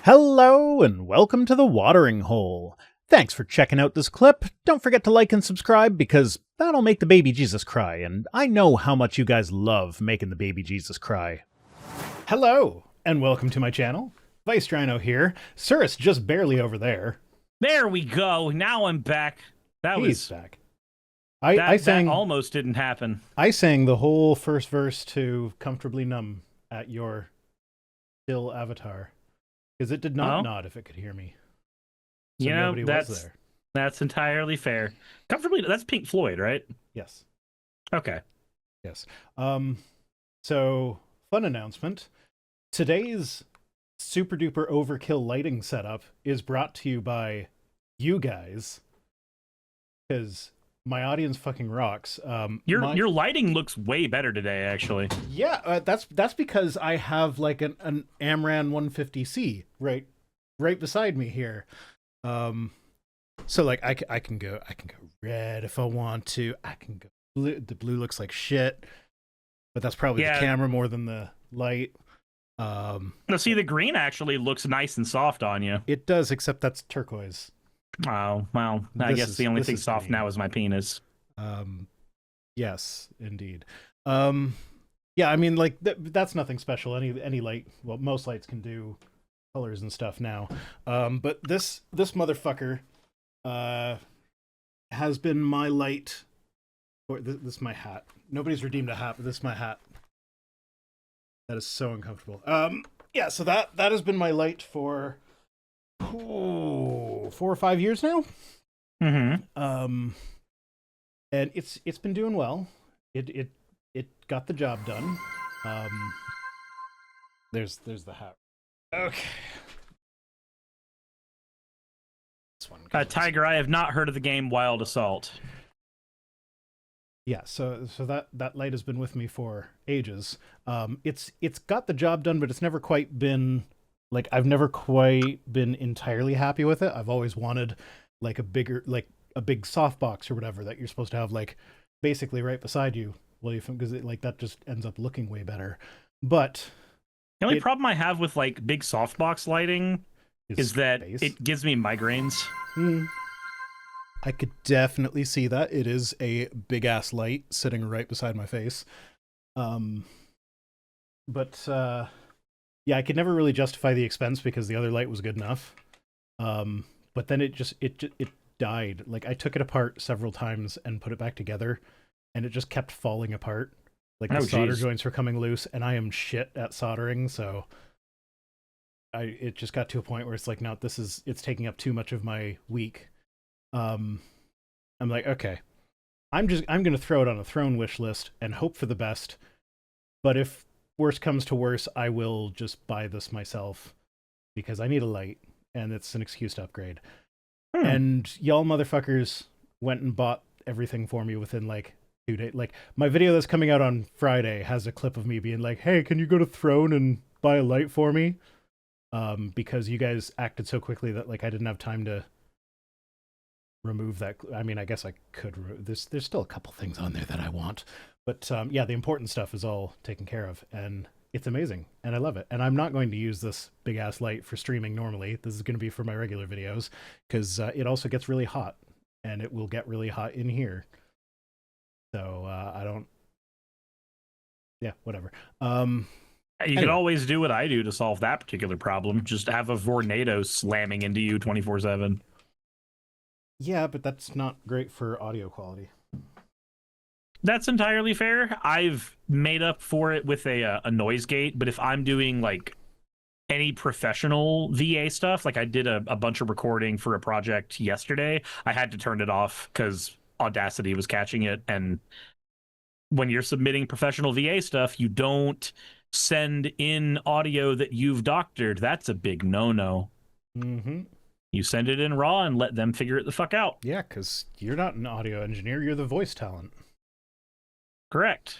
Hello and welcome to the Watering Hole. Thanks for checking out this clip. Don't forget to like and subscribe because that'll make the baby Jesus cry, and I know how much you guys love making the baby Jesus cry. Hello and welcome to my channel. Vice Rhino here. Cirrus just barely over there. There we go. Now I'm back. He's back. That almost didn't happen. I sang the whole first verse to Comfortably Numb at your still avatar. Because it did not nod if it could hear me. So nobody was there. That's entirely fair. Comfortably, that's Pink Floyd, right? Yes. Okay. Yes. So, fun announcement. Today's super duper overkill lighting setup is brought to you by you guys. Because my audience fucking rocks. Your lighting looks way better today, actually. Yeah, that's because I have like an Amran 150C right beside me here. So like I can go red if I want to. I can go blue. The blue looks like shit, but that's probably the camera more than the light. No, see, the green actually looks nice and soft on you. It does, except that's turquoise. Oh, well, I guess the only thing soft now is my penis. Yes, indeed. Yeah, I mean, like, that's nothing special. Any light, well, most lights can do colors and stuff now. But this motherfucker has been my light. Or this is my hat. Nobody's redeemed a hat, but this is my hat. That is so uncomfortable. Yeah, so that has been my light for 4 or 5 years now. Mm-hmm. And it's been doing well. It got the job done. There's the hat. Okay. This one. Tiger, I have not heard of the game Wild Assault. Yeah, so that light has been with me for ages. It's got the job done, but it's never quite been like I've never quite been entirely happy with it. I've always wanted like a big softbox or whatever that you're supposed to have like basically right beside you. Well, because like that just ends up looking way better. But the only problem I have with like big softbox lighting is that it gives me migraines. I could definitely see that. It is a big ass light sitting right beside my face. But yeah, I could never really justify the expense because the other light was good enough. But then it died. Like I took it apart several times and put it back together, and it just kept falling apart. Like the solder joints were coming loose, and I am shit at soldering, so it just got to a point where it's like, no, it's taking up too much of my week. I'm like, okay, I'm gonna throw it on a throne wish list and hope for the best. But if worse comes to worse, I will just buy this myself because I need a light, and it's an excuse to upgrade. And y'all motherfuckers went and bought everything for me within like 2 days. Like my video that's coming out on Friday has a clip of me being like, "Hey, can you go to Throne and buy a light for me?" Because you guys acted so quickly that like I didn't have time to remove that. I mean, I guess I could. There's still a couple things on there that I want, but yeah, the important stuff is all taken care of, and it's amazing, and I love it. And I'm not going to use this big ass light for streaming normally. This is going to be for my regular videos because it also gets really hot, and it will get really hot in here. So I don't. Yeah, whatever. You can always do what I do to solve that particular problem. Just have a Vornado slamming into you 24/7. Yeah, but that's not great for audio quality. That's entirely fair. I've made up for it with a noise gate, but if I'm doing like any professional VA stuff, like I did a bunch of recording for a project yesterday, I had to turn it off because Audacity was catching it. And when you're submitting professional VA stuff, you don't send in audio that you've doctored. That's a big no-no. You send it in raw and let them figure it the fuck out. Yeah, because you're not an audio engineer, you're the voice talent. Correct.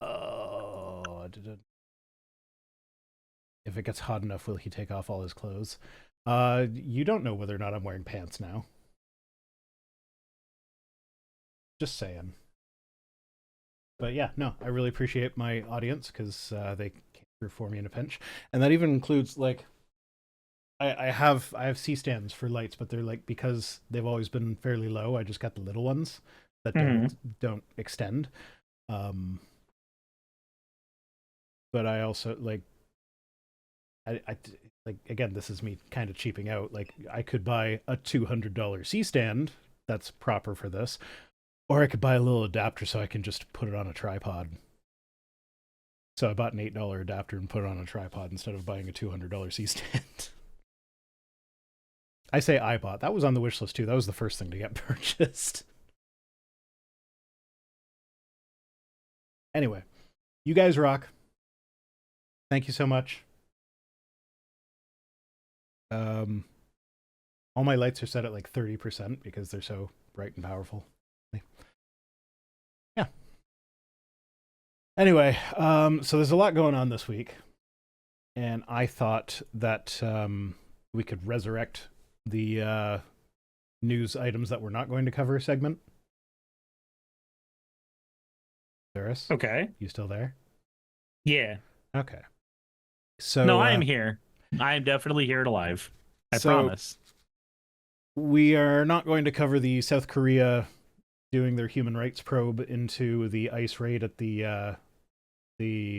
Oh, if it gets hot enough, will he take off all his clothes? You don't know whether or not I'm wearing pants now. Just saying. But yeah, no, I really appreciate my audience because they came for me in a pinch, and that even includes like I have C stands for lights, but they're like because they've always been fairly low. I just got the little ones that don't extend. Um, but I also like I like again, this is me kind of cheaping out. Like I could buy a $200 C stand that's proper for this, or I could buy a little adapter so I can just put it on a tripod. So I bought an $8 adapter and put it on a tripod instead of buying a $200 C stand. I say I bought. That was on the wish list too. That was the first thing to get purchased. Anyway, you guys rock. Thank you so much. All my lights are set at like 30% because they're so bright and powerful. Yeah. Anyway, so there's a lot going on this week, and I thought that we could resurrect the news items that we're not going to cover segment. Doris? Okay. You still there? Yeah. Okay. So no, I am here. I am definitely here and alive. I promise. We are not going to cover the South Korea doing their human rights probe into the ice raid at the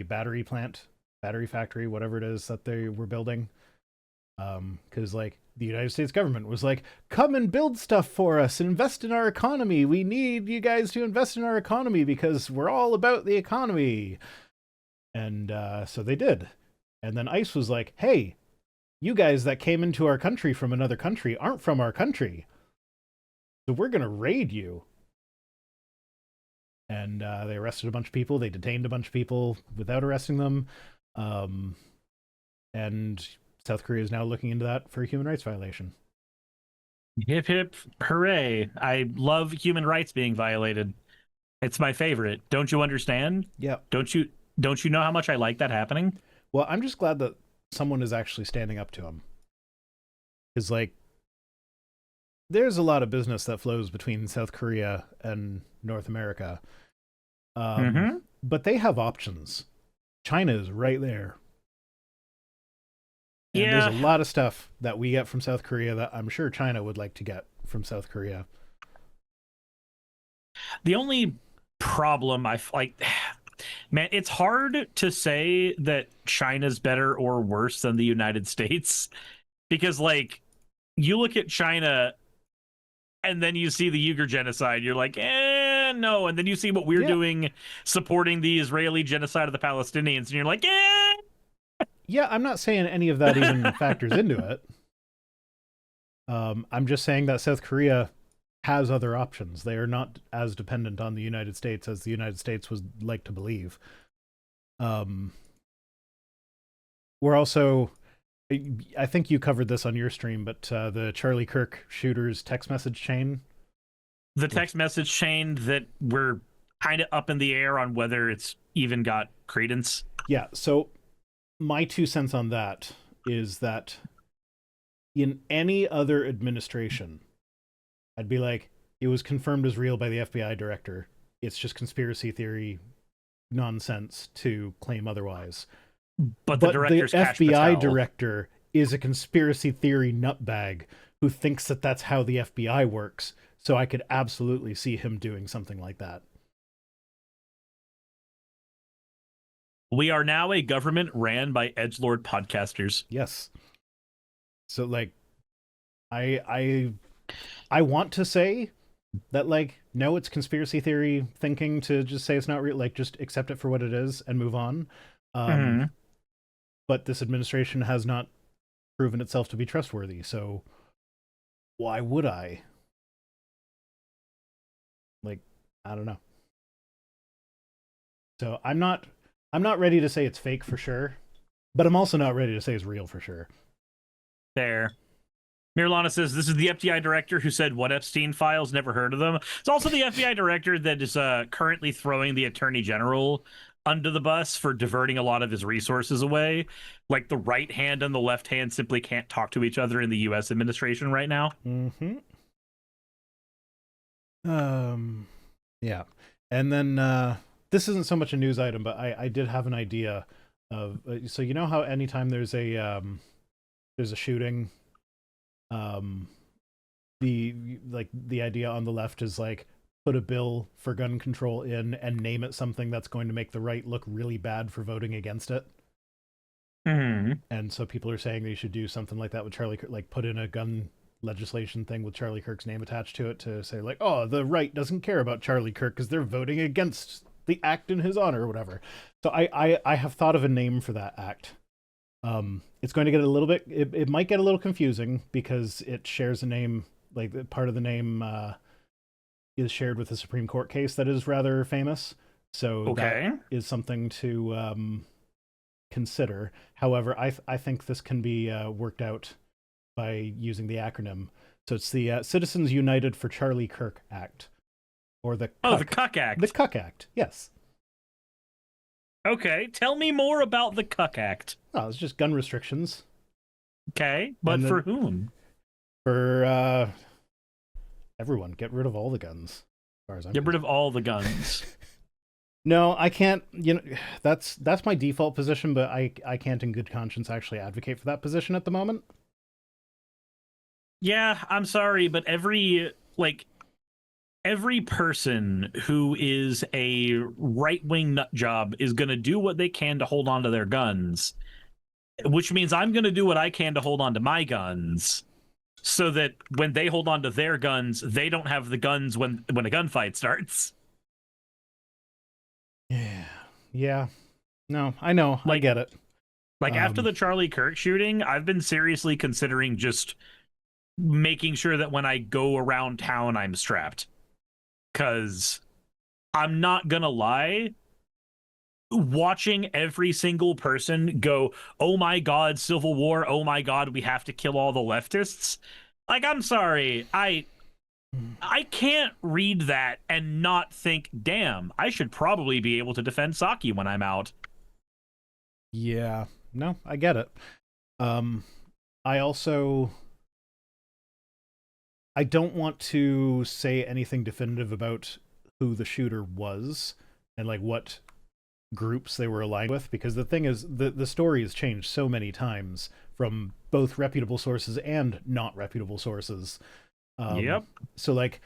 battery factory, whatever it is that they were building. Because like the United States government was like, come and build stuff for us, invest in our economy. We need you guys to invest in our economy because we're all about the economy. And so they did. And then ICE was like, hey, you guys that came into our country from another country aren't from our country. So we're going to raid you. And they arrested a bunch of people. They detained a bunch of people without arresting them. And South Korea is now looking into that for a human rights violation. Hip hip hooray. I love human rights being violated. It's my favorite. Don't you understand? Yeah. Don't you know how much I like that happening? Well, I'm just glad that someone is actually standing up to him. Because, like, there's a lot of business that flows between South Korea and North America. But they have options. China is right there. And there's a lot of stuff that we get from South Korea that I'm sure China would like to get from South Korea. The only problem man, it's hard to say that China's better or worse than the United States because, like, you look at China and then you see the Uyghur genocide, you're like, no. And then you see what we're doing, supporting the Israeli genocide of the Palestinians, and you're like, Yeah, I'm not saying any of that even factors into it. I'm just saying that South Korea has other options. They are not as dependent on the United States as the United States would like to believe. We're also, I think you covered this on your stream, but the Charlie Kirk shooter's text message chain. The text message chain that we're kind of up in the air on whether it's even got credence. Yeah, so my 2 cents on that is that in any other administration, I'd be like, it was confirmed as real by the FBI director. It's just conspiracy theory nonsense to claim otherwise. But the FBI director is a conspiracy theory nutbag who thinks that that's how the FBI works. So I could absolutely see him doing something like that. We are now a government ran by edgelord podcasters. Yes. So like, I want to say that like, no, it's conspiracy theory thinking to just say it's not real. Like, just accept it for what it is and move on. But this administration has not proven itself to be trustworthy. So why would I? Like, I don't know. So I'm not ready to say it's fake for sure, but I'm also not ready to say it's real for sure. Fair. Mirlana says, this is the FBI director who said, what Epstein files? Never heard of them. It's also the FBI director that is currently throwing the attorney general under the bus for diverting a lot of his resources away. Like, the right hand and the left hand simply can't talk to each other in the U.S. administration right now. Yeah. And then this isn't so much a news item, but I did have an idea So you know how anytime there's a shooting, um, the idea on the left is like put a bill for gun control in and name it something that's going to make the right look really bad for voting against it. Hmm. And so people are saying they should do something like that with Charlie Kirk, like put in a gun legislation thing with Charlie Kirk's name attached to it to say like, oh, the right doesn't care about Charlie Kirk because they're voting against the act in his honor or whatever. So I have thought of a name for that act. It's going to get a little bit. It might get a little confusing because it shares a name. Like part of the name is shared with a Supreme Court case that is rather famous. So Okay. that is something to consider. However, I think this can be worked out by using the acronym. So it's the Citizens United for Charlie Kirk Act, or the Oh, the Cuck, Cuck Act. the Cuck Act. Yes. Okay, tell me more about the Cuck Act. Oh, it's just gun restrictions Okay, but And for whom? for everyone. Get rid of all the guns. As far as I'm Get rid concerned. of all the guns. No, I can't. You know, that's my default position, but I can't in good conscience actually advocate for that position at the moment. Yeah, I'm sorry, but every person who is a right-wing nut job is going to do what they can to hold on to their guns, which means I'm going to do what I can to hold on to my guns so that when they hold on to their guns, they don't have the guns when a gunfight starts. Yeah. Yeah. No, I know. I Like- get it. After the Charlie Kirk shooting, I've been seriously considering just making sure that when I go around town, I'm strapped. Because I'm not gonna lie, watching every single person go, oh my god, civil war, oh my god, we have to kill all the leftists. Like, I'm sorry, I can't read that and not think, damn, I should probably be able to defend Saki when I'm out. Yeah. No, I get it. I also I don't want to say anything definitive about who the shooter was and like what groups they were aligned with, because the thing is the story has changed so many times from both reputable sources and not reputable sources. Yep. So like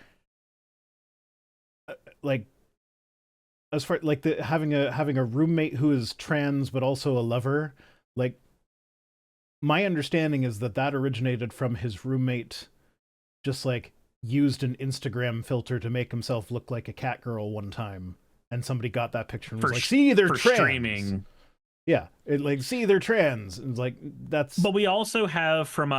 as far like the having a roommate who is trans but also a lover, like my understanding is that originated from his roommate just like used an Instagram filter to make himself look like a cat girl one time, and somebody got that picture and was like, see, they're for trans. streaming. Yeah, it like, see, they're trans. And it's like, that's But we also have from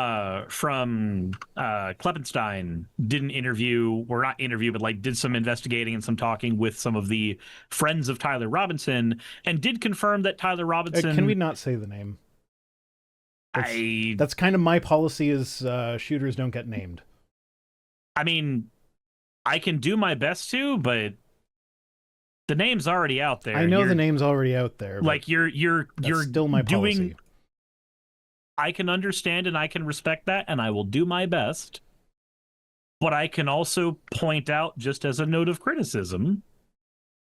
Kleppenstein did an interview, or not interview, but like did some investigating and some talking with some of the friends of Tyler Robinson, and did confirm that Tyler Robinson. Can we not say the name? I That's kind of my policy is shooters don't get named. I mean, I can do my best to, but the name's already out there. I know the name's already out there. But Like you're still my doing. policy. I can understand and I can respect that, and I will do my best. But I can also point out, just as a note of criticism,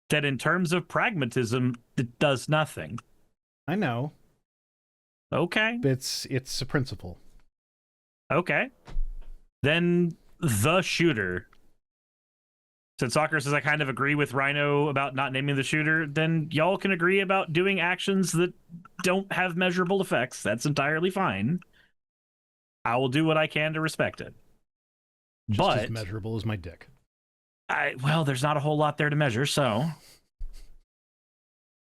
that in terms of pragmatism, it does nothing. I know. Okay. It's a principle. Okay. Then the shooter. Since Soccer says I kind of agree with Rhino about not naming the shooter, then y'all can agree about doing actions that don't have measurable effects. That's entirely fine. I will do what I can to respect it. Just as But measurable as my dick. well, there's not a whole lot there to measure, so.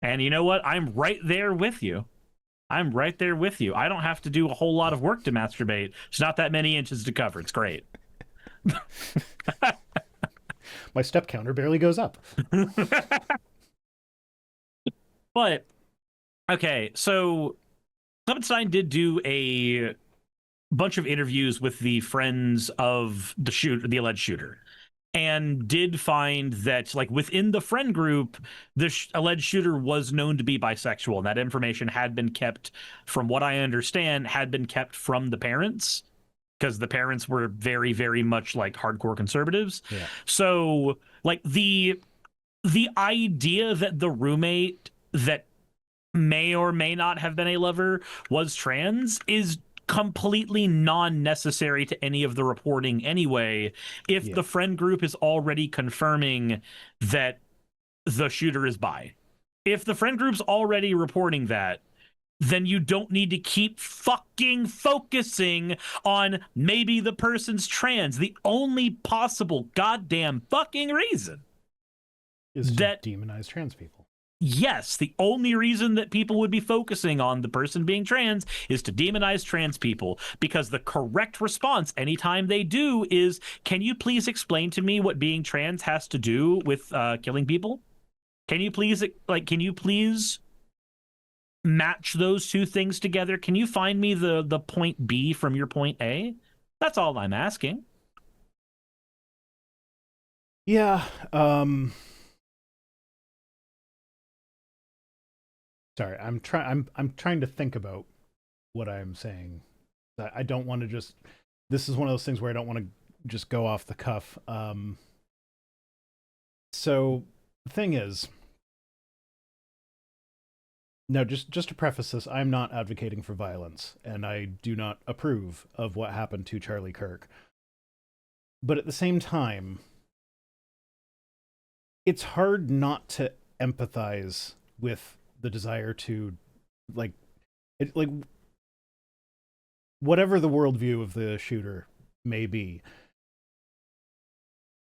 And you know what? I'm right there with you. I'm right there with you. I don't have to do a whole lot of work to masturbate. It's not that many inches to cover. It's great. My step counter barely goes up. But okay, so Kleppenstein did do a bunch of interviews with the friends of the alleged shooter, and did find that, like, within the friend group, the alleged shooter was known to be bisexual, and that information had been kept, from what I understand, had been kept from the parents, because the parents were very, very much like hardcore conservatives. Yeah. So, like, the idea that the roommate that may or may not have been a lover was trans is completely non-necessary to any of the reporting anyway, if Yeah. the friend group is already confirming that the shooter is bi. If the friend group's already reporting that, then you don't need to keep fucking focusing on maybe the person's trans. The only possible goddamn fucking reason Is to that, demonize trans people. yes, the only reason that people would be focusing on the person being trans is to demonize trans people, because the correct response anytime they do is, can you please explain to me what being trans has to do with killing people? Can you please match those two things together? Can you find me the point B from your point A? That's all I'm asking. Yeah. Sorry, I'm trying to think about what I'm saying. I don't want to just. This is one of those things where I don't want to just go off the cuff. So the thing is, no, just to preface this, I'm not advocating for violence, and I do not approve of what happened to Charlie Kirk. But at the same time, it's hard not to empathize with the desire to, like, whatever the worldview of the shooter may be.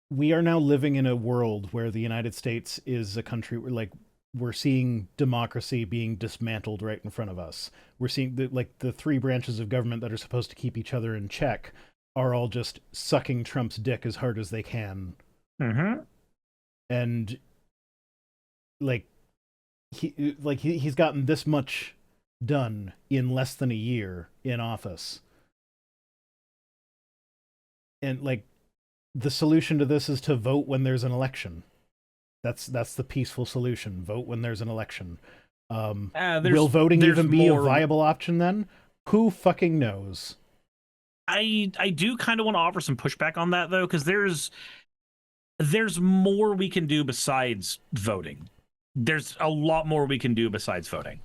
We are now living in a world where the United States is a country where, like, we're seeing democracy being dismantled right in front of us. We're seeing the three branches of government that are supposed to keep each other in check are all just sucking Trump's dick as hard as they can. Mm-hmm. And he's gotten this much done in less than a year in office. And the solution to this is to vote when there's an election. That's the peaceful solution. Vote when there's an election. Will voting even be a viable option then? Who fucking knows? I do kind of want to offer some pushback on that, though, because there's more we can do besides voting. There's a lot more we can do besides voting.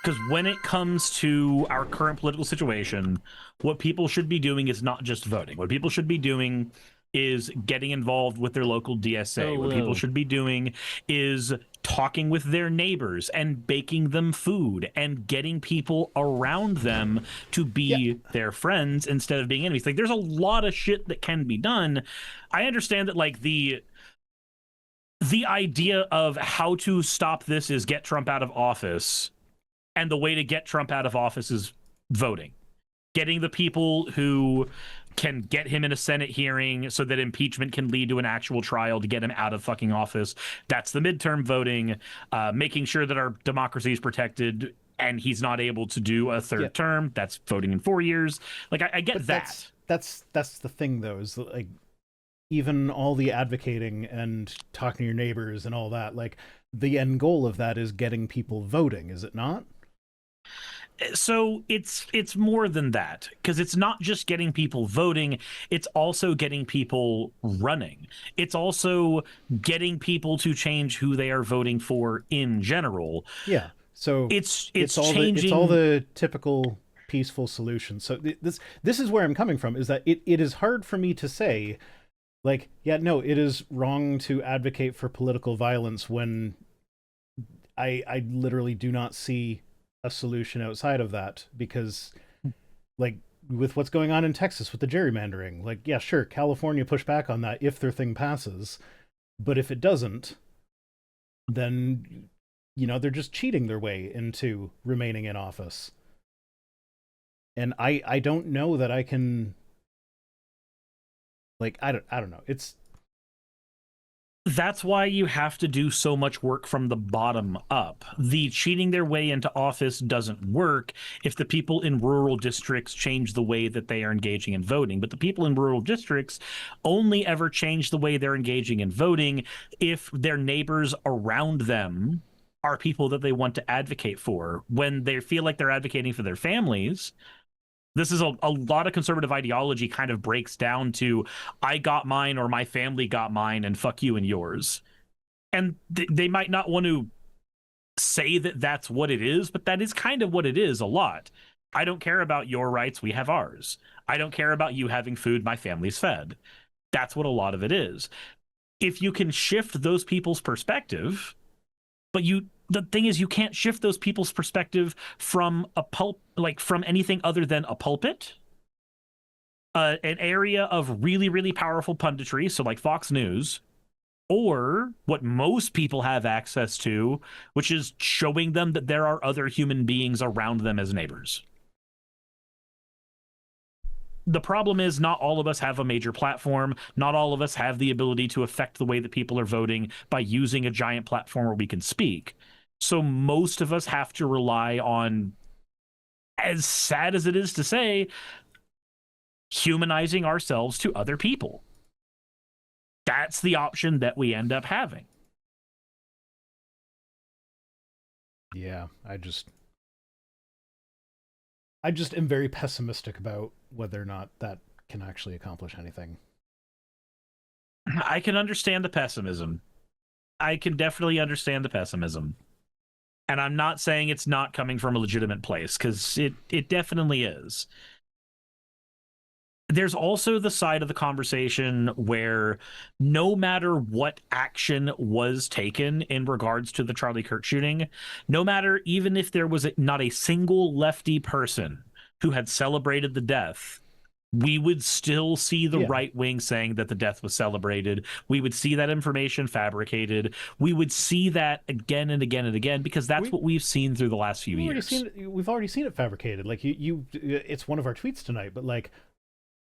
Because when it comes to our current political situation, what people should be doing is not just voting. What people should be doing is getting involved with their local DSA. What people should be doing is talking with their neighbors and baking them food and getting people around them to be their friends instead of being enemies. Like, there's a lot of shit that can be done. I understand that, like, the idea of how to stop this is get Trump out of office, and the way to get Trump out of office is voting. Getting the people who can get him in a Senate hearing so that impeachment can lead to an actual trial to get him out of fucking office. That's the midterm voting. Making sure that our democracy is protected and he's not able to do a third term. That's voting in 4 years. Like, I get that. That's the thing, though, is like, even all the advocating and talking to your neighbors and all that, like, the end goal of that is getting people voting, is it not? So it's more than that, because it's not just getting people voting, it's also getting people running. It's also getting people to change who they are voting for in general. Yeah. So it's changing. It's all the typical peaceful solutions. So this is where I'm coming from, is that it is hard for me to say, like, yeah, no, it is wrong to advocate for political violence when I literally do not see a solution outside of that, because, like, with what's going on in Texas with the gerrymandering, like, yeah, sure, California push back on that if their thing passes, but if it doesn't, then, you know, they're just cheating their way into remaining in office. And I don't know that I can, like, I don't know. That's why you have to do so much work from the bottom up. The cheating their way into office doesn't work if the people in rural districts change the way that they are engaging in voting. But the people in rural districts only ever change the way they're engaging in voting if their neighbors around them are people that they want to advocate for. When they feel like they're advocating for their families, this is a lot of conservative ideology kind of breaks down to, I got mine or my family got mine and fuck you and yours. And they might not want to say that that's what it is, but that is kind of what it is a lot. I don't care about your rights, we have ours. I don't care about you having food, my family's fed. That's what a lot of it is. If you can shift those people's perspective, but the thing is you can't shift those people's perspective from from anything other than a pulpit, an area of really, really powerful punditry, so like Fox News, or what most people have access to, which is showing them that there are other human beings around them as neighbors. The problem is not all of us have a major platform. Not all of us have the ability to affect the way that people are voting by using a giant platform where we can speak. So most of us have to rely on, as sad as it is to say, humanizing ourselves to other people. That's the option that we end up having. Yeah, I just am very pessimistic about whether or not that can actually accomplish anything. I can understand the pessimism. I can definitely understand the pessimism. And I'm not saying it's not coming from a legitimate place, because it definitely is. There's also the side of the conversation where no matter what action was taken in regards to the Charlie Kirk shooting, no matter even if there was not a single lefty person who had celebrated the death, we would still see the right wing saying that the death was celebrated. We would see that information fabricated. We would see that again and again and again, because that's what we've seen through the last few years. We've already seen it fabricated. Like it's one of our tweets tonight, but like,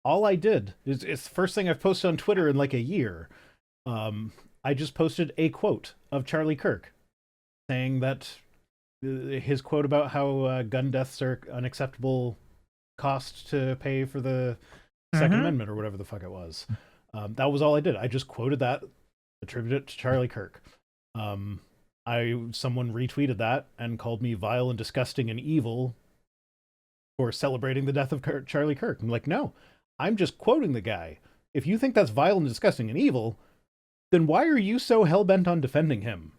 all I did is it's the first thing I've posted on Twitter in like a year. I just posted a quote of Charlie Kirk saying that his quote about how gun deaths are unacceptable cost to pay for the Second Amendment or whatever the fuck it was. That was all I did. I just quoted that, attributed it to Charlie Kirk. Someone retweeted that and called me vile and disgusting and evil for celebrating the death of Charlie Kirk. I'm like, no. I'm just quoting the guy. If you think that's vile and disgusting and evil, then why are you so hell-bent on defending him?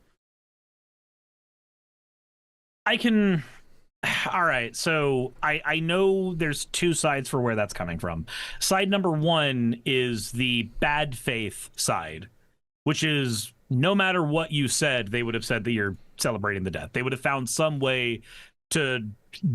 All right, so I know there's two sides for where that's coming from. Side number one is the bad faith side, which is no matter what you said, they would have said that you're celebrating the death. They would have found some way to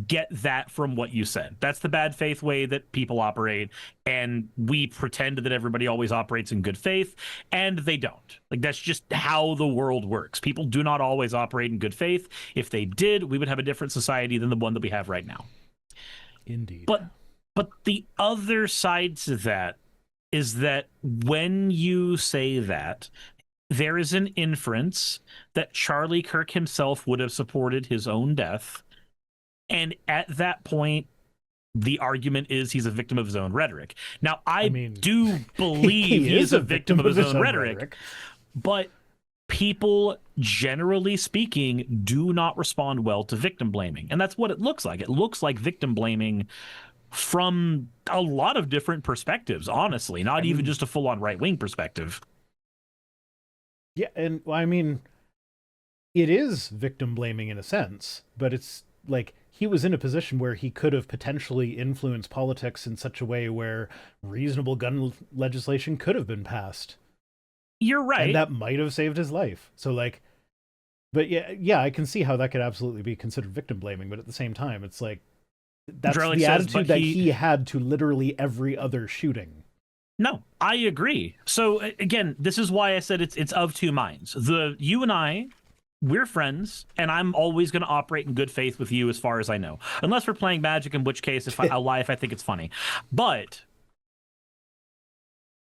get that from what you said. That's the bad faith way that people operate, and we pretend that everybody always operates in good faith, and they don't. Like, that's just how the world works. People do not always operate in good faith. If they did, we would have a different society than the one that we have right now. Indeed. But the other side to that is that when you say that, there is an inference that Charlie Kirk himself would have supported his own death. And at that point, the argument is he's a victim of his own rhetoric. Now, I do believe he is a victim of his own rhetoric, but people, generally speaking, do not respond well to victim blaming. And that's what it looks like. It looks like victim blaming from a lot of different perspectives, honestly, not even just a full-on right-wing perspective. Yeah, and I mean, it is victim blaming in a sense, but it's like he was in a position where he could have potentially influenced politics in such a way where reasonable gun legislation could have been passed. You're right. And that might have saved his life. So like, but yeah, I can see how that could absolutely be considered victim blaming, but at the same time, it's like, that's the attitude that he had to literally every other shooting. No, I agree. So again, this is why I said it's of two minds. You and I, we're friends, and I'm always going to operate in good faith with you as far as I know. Unless we're playing Magic, in which case I'll lie if I think it's funny. But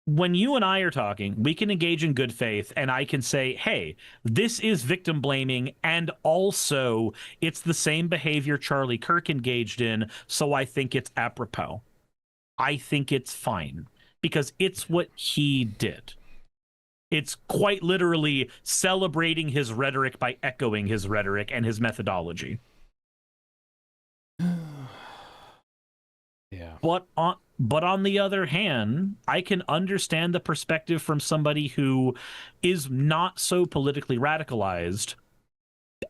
when you and I are talking, we can engage in good faith, and I can say, hey, this is victim blaming, and also it's the same behavior Charlie Kirk engaged in, so I think it's apropos. I think it's fine, because it's what he did. It's quite literally celebrating his rhetoric by echoing his rhetoric and his methodology. Yeah. But on the other hand, I can understand the perspective from somebody who is not so politically radicalized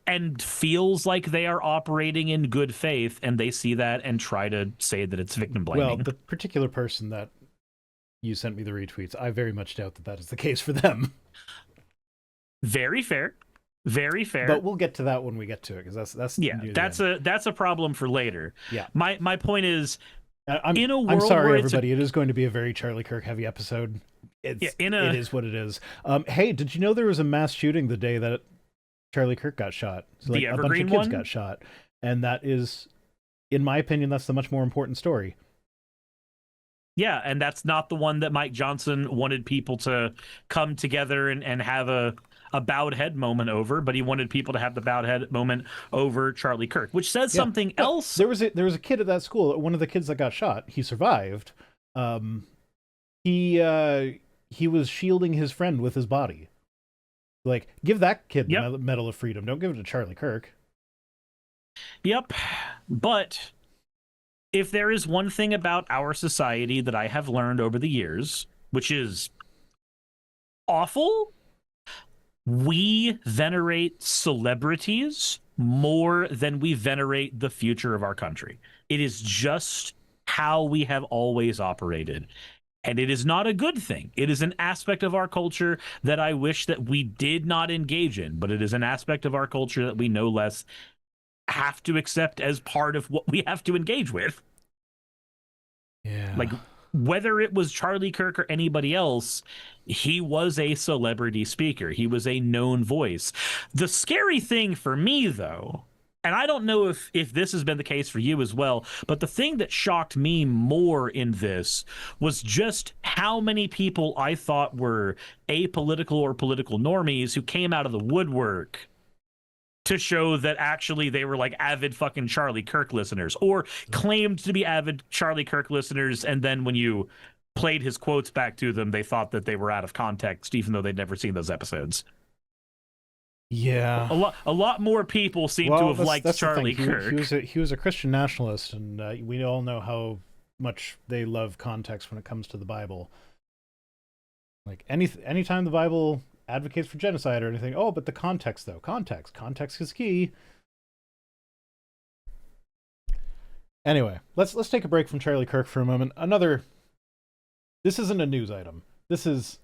and feels like they are operating in good faith, and they see that and try to say that it's victim Well, blaming. the particular person that you sent me the retweets, I very much doubt that that is the case for them. Very fair. Very fair. But we'll get to that when we get to it, because that's Yeah, near the that's end. that's a problem for later. Yeah. My point is, I'm in a world I'm sorry, where everybody. It is going to be a very Charlie Kirk heavy episode. It is what it is. Hey, did you know there was a mass shooting the day that Charlie Kirk got shot? So, like, the a bunch Evergreen of kids one got shot, and that is, in my opinion, that's the much more important story. Yeah, and that's not the one that Mike Johnson wanted people to come together and have a bowed head moment over, but he wanted people to have the bowed head moment over Charlie Kirk, which says Yeah. something No, else. there was a kid at that school. One of the kids that got shot. He survived. He was shielding his friend with his body. Like, give that kid the Medal of Freedom. Don't give it to Charlie Kirk. Yep, but if there is one thing about our society that I have learned over the years, which is awful, we venerate celebrities more than we venerate the future of our country. It is just how we have always operated. And it is not a good thing. It is an aspect of our culture that I wish that we did not engage in, but it is an aspect of our culture that we no less have to accept as part of what we have to engage with. Yeah. Like, whether it was Charlie Kirk or anybody else, he was a celebrity speaker. He was a known voice. The scary thing for me, though, and I don't know if this has been the case for you as well, but the thing that shocked me more in this was just how many people I thought were apolitical or political normies who came out of the woodwork to show that actually they were like avid fucking Charlie Kirk listeners, or claimed to be avid Charlie Kirk listeners, and then when you played his quotes back to them, they thought that they were out of context, even though they'd never seen those episodes. Yeah. A lot more people seem to have liked Charlie Kirk. He was a Christian nationalist, and we all know how much they love context when it comes to the Bible. Like, anytime the Bible advocates for genocide or anything, oh, but the context, though, context is key. Anyway, let's take a break from Charlie Kirk for a moment. This isn't a news item. This is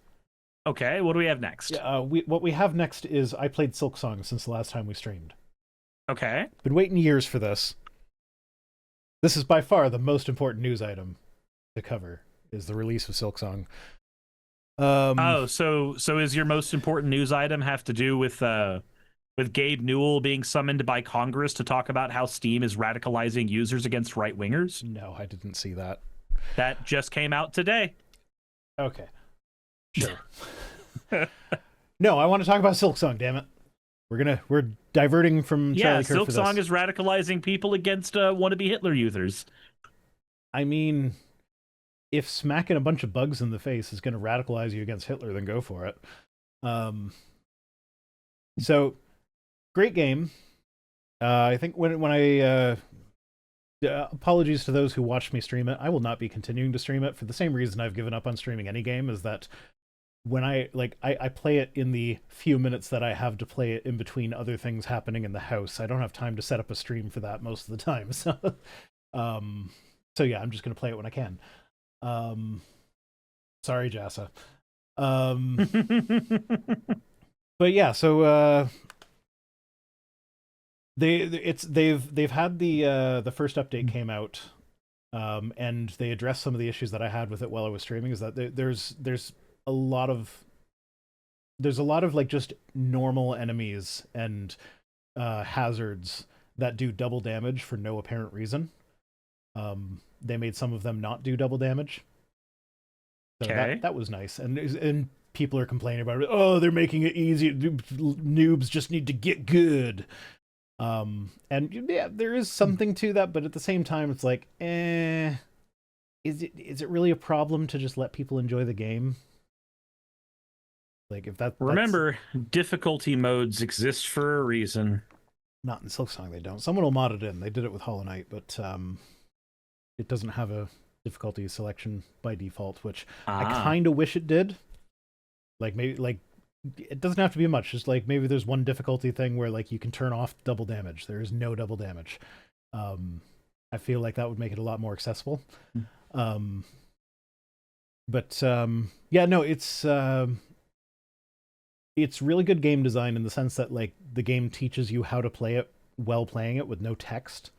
okay. What do we have next? What we have next is I played Silksong since the last time we streamed. Okay. Been waiting years for this. This is by far the most important news item to cover, is the release of Silksong. So is your most important news item have to do with Gabe Newell being summoned by Congress to talk about how Steam is radicalizing users against right-wingers? No, I didn't see that. That just came out today. Okay. Sure. No, I want to talk about Silksong, damn it. We're diverting from Charlie Kirk for this. Silksong is radicalizing people against wannabe Hitler users. I mean, if smacking a bunch of bugs in the face is going to radicalize you against Hitler, then go for it. So, great game. I think when I apologies to those who watched me stream it. I will not be continuing to stream it for the same reason I've given up on streaming any game, is that when I play it in the few minutes that I have to play it in between other things happening in the house. I don't have time to set up a stream for that most of the time. So, so yeah, I'm just going to play it when I can. Sorry, Jassa. But yeah, so they've had the first update came out, and they addressed some of the issues that I had with it while I was streaming. Is that there's a lot of like just normal enemies and hazards that do double damage for no apparent reason. They made some of them not do double damage. So that was nice, and people are complaining about it. Oh, they're making it easy. Noobs just need to get good. And yeah, there is something to that, but at the same time, it's like, is it really a problem to just let people enjoy the game? Like, if remember, difficulty modes exist for a reason. Not in Silksong, they don't. Someone will mod it in. They did it with Hollow Knight, but it doesn't have a difficulty selection by default, which I kind of wish it did. Like, maybe like it doesn't have to be much. Just like maybe there's one difficulty thing where like you can turn off double damage. There is no double damage. I feel like that would make it a lot more accessible. Um, but yeah, no, it's really good game design in the sense that like the game teaches you how to play it while playing it with no text.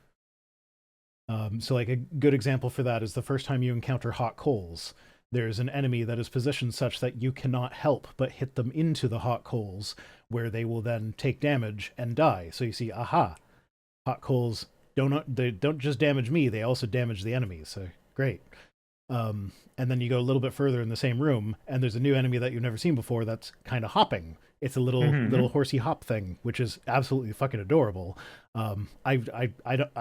So like a good example for that is the first time you encounter hot coals, there's an enemy that is positioned such that you cannot help but hit them into the hot coals, where they will then take damage and die. So you see, aha, hot coals they don't just damage me, they also damage the enemies. So great. And then you go a little bit further in the same room, and there's a new enemy that you've never seen before that's kind of hopping. It's a little horsey hop thing, which is absolutely fucking adorable. I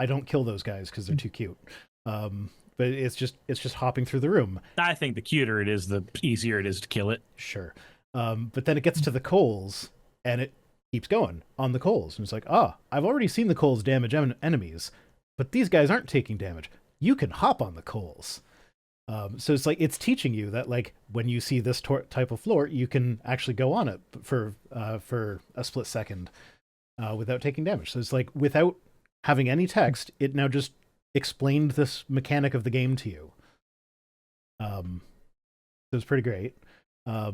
don't kill those guys because they're too cute. But it's just hopping through the room. I think the cuter it is, the easier it is to kill it. Sure. But then it gets to the coals, and it keeps going on the coals, and it's like, I've already seen the coals damage enemies, but these guys aren't taking damage. You can hop on the coals. So it's like it's teaching you that like when you see this type of floor, you can actually go on it for a split second without taking damage. So it's like without having any text, it now just explained this mechanic of the game to you. So it's pretty great. Now